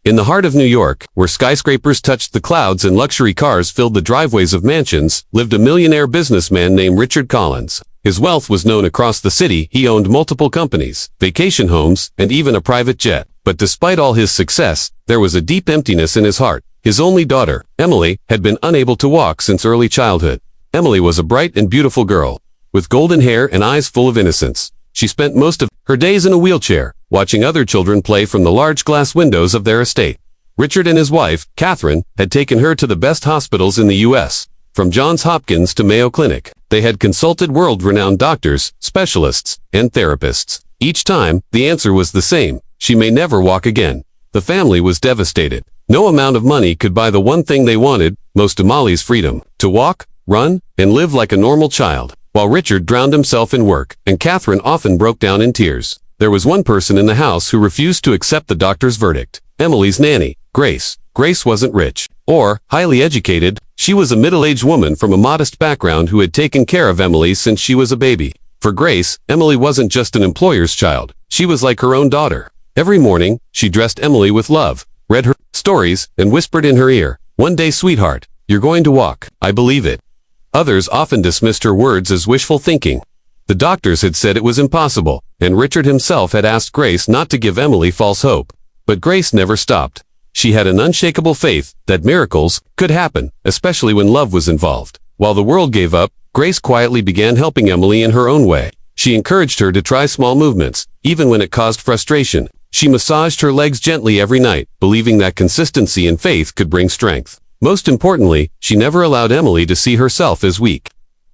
In the heart of New York, where skyscrapers touched the clouds and luxury cars filled the driveways of mansions, lived a millionaire businessman named Richard Collins. His wealth was known across the city. He owned multiple companies, vacation homes, and even a private jet. But despite all his success, there was a deep emptiness in his heart. His only daughter, Emily, had been unable to walk since early childhood. Emily was a bright and beautiful girl, with golden hair and eyes full of innocence. She spent most of her days in a wheelchair, watching other children play from the large glass windows of their estate. Richard and his wife, Catherine, had taken her to the best hospitals in the U.S., from Johns Hopkins to Mayo Clinic. They had consulted world-renowned doctors, specialists, and therapists. Each time, the answer was the same: she may never walk again. The family was devastated. No amount of money could buy the one thing they wanted, most of Molly's freedom: to walk, run, and live like a normal child. While Richard drowned himself in work, and Catherine often broke down in tears, there was one person in the house who refused to accept the doctor's verdict: Emily's nanny, Grace. Grace wasn't rich or highly educated. She was a middle-aged woman from a modest background who had taken care of Emily since she was a baby. For Grace, Emily wasn't just an employer's child. She was like her own daughter. Every morning, she dressed Emily with love, read her stories, and whispered in her ear, "One day, sweetheart, you're going to walk. I believe it." Others often dismissed her words as wishful thinking. The doctors had said it was impossible, and Richard himself had asked Grace not to give Emily false hope. But Grace never stopped. She had an unshakable faith that miracles could happen, especially when love was involved. While the world gave up, Grace quietly began helping Emily in her own way. She encouraged her to try small movements, even when it caused frustration. She massaged her legs gently every night, believing that consistency and faith could bring strength. Most importantly, she never allowed Emily to see herself as weak.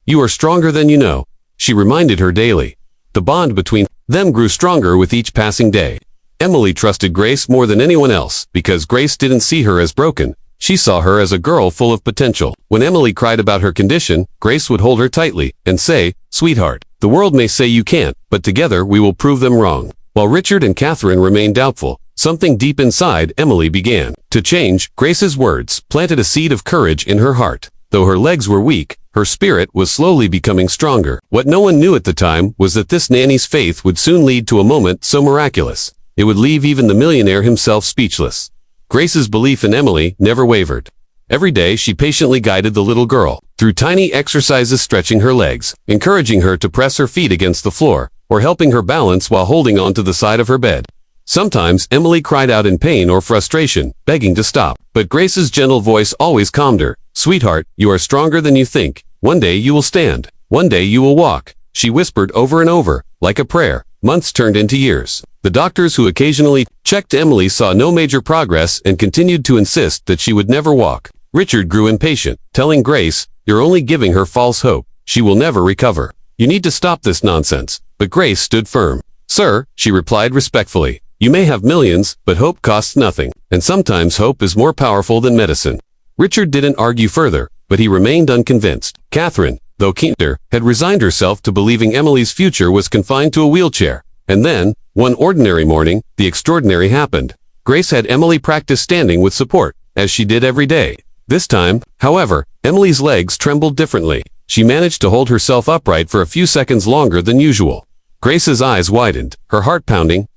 "You are stronger than you know," she reminded her daily. The bond between them grew stronger with each passing day. Emily trusted Grace more than anyone else because Grace didn't see her as broken. She saw her as a girl full of potential. When Emily cried about her condition, Grace would hold her tightly and say, "Sweetheart, the world may say you can't, but together we will prove them wrong." While Richard and Catherine remained doubtful, something deep inside Emily began to change. Grace's words planted a seed of courage in her heart. Though her legs were weak, her spirit was slowly becoming stronger. What no one knew at the time was that this nanny's faith would soon lead to a moment so miraculous, it would leave even the millionaire himself speechless. Grace's belief in Emily never wavered. Every day she patiently guided the little girl through tiny exercises, stretching her legs, encouraging her to press her feet against the floor, or helping her balance while holding onto the side of her bed. Sometimes Emily cried out in pain or frustration, begging to stop, but Grace's gentle voice always calmed her. "Sweetheart, you are stronger than you think. One day you will stand. One day you will walk," she whispered over and over, like a prayer. Months turned into years. The doctors who occasionally checked Emily saw no major progress and continued to insist that she would never walk. Richard grew impatient, telling Grace, "You're only giving her false hope. She will never recover. You need to stop this nonsense." But Grace stood firm. "Sir," she replied respectfully, "you may have millions, but hope costs nothing. And sometimes hope is more powerful than medicine." Richard didn't argue further, but he remained unconvinced. Catherine, though keener, had resigned herself to believing Emily's future was confined to a wheelchair. And then, one ordinary morning, the extraordinary happened. Grace had Emily practice standing with support, as she did every day. This time, however, Emily's legs trembled differently. She managed to hold herself upright for a few seconds longer than usual. Grace's eyes widened, her heart pounding.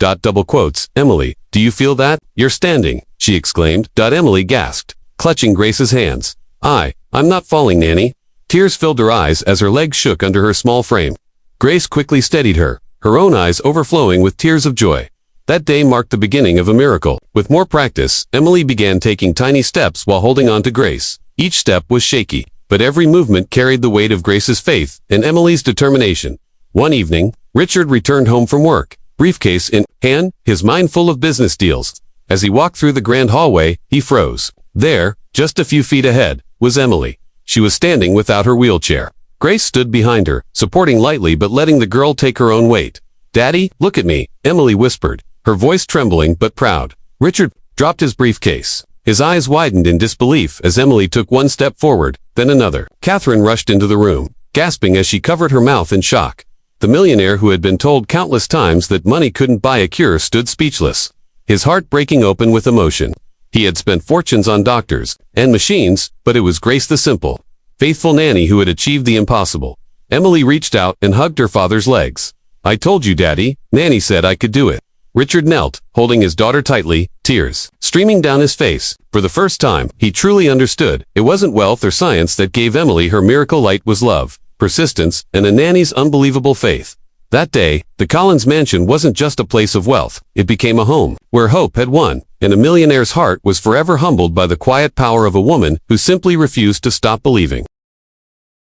"Emily, do you feel that? You're standing," she exclaimed. Emily gasped, clutching Grace's hands. I'm not falling, Nanny." Tears filled her eyes as her legs shook under her small frame. Grace quickly steadied her, her own eyes overflowing with tears of joy. That day marked the beginning of a miracle. With more practice, Emily began taking tiny steps while holding on to Grace. Each step was shaky, but every movement carried the weight of Grace's faith and Emily's determination. One evening, Richard returned home from work, briefcase in hand, his mind full of business deals. As he walked through the grand hallway, he froze. There, just a few feet ahead, was Emily. She was standing without her wheelchair. Grace stood behind her, supporting lightly but letting the girl take her own weight. "Daddy, look at me," Emily whispered, her voice trembling but proud. Richard dropped his briefcase. His eyes widened in disbelief as Emily took one step forward, then another. Catherine rushed into the room, gasping as she covered her mouth in shock. The millionaire, who had been told countless times that money couldn't buy a cure, stood speechless, his heart breaking open with emotion. He had spent fortunes on doctors and machines, but it was Grace, the simple, faithful nanny, who had achieved the impossible. Emily reached out and hugged her father's legs. "I told you, Daddy. Nanny said I could do it." Richard knelt, holding his daughter tightly, tears streaming down his face. For the first time, he truly understood. It wasn't wealth or science that gave Emily her miracle, light was love, persistence, and a nanny's unbelievable faith. That day, the Collins mansion wasn't just a place of wealth. It became a home where hope had won, and a millionaire's heart was forever humbled by the quiet power of a woman who simply refused to stop believing.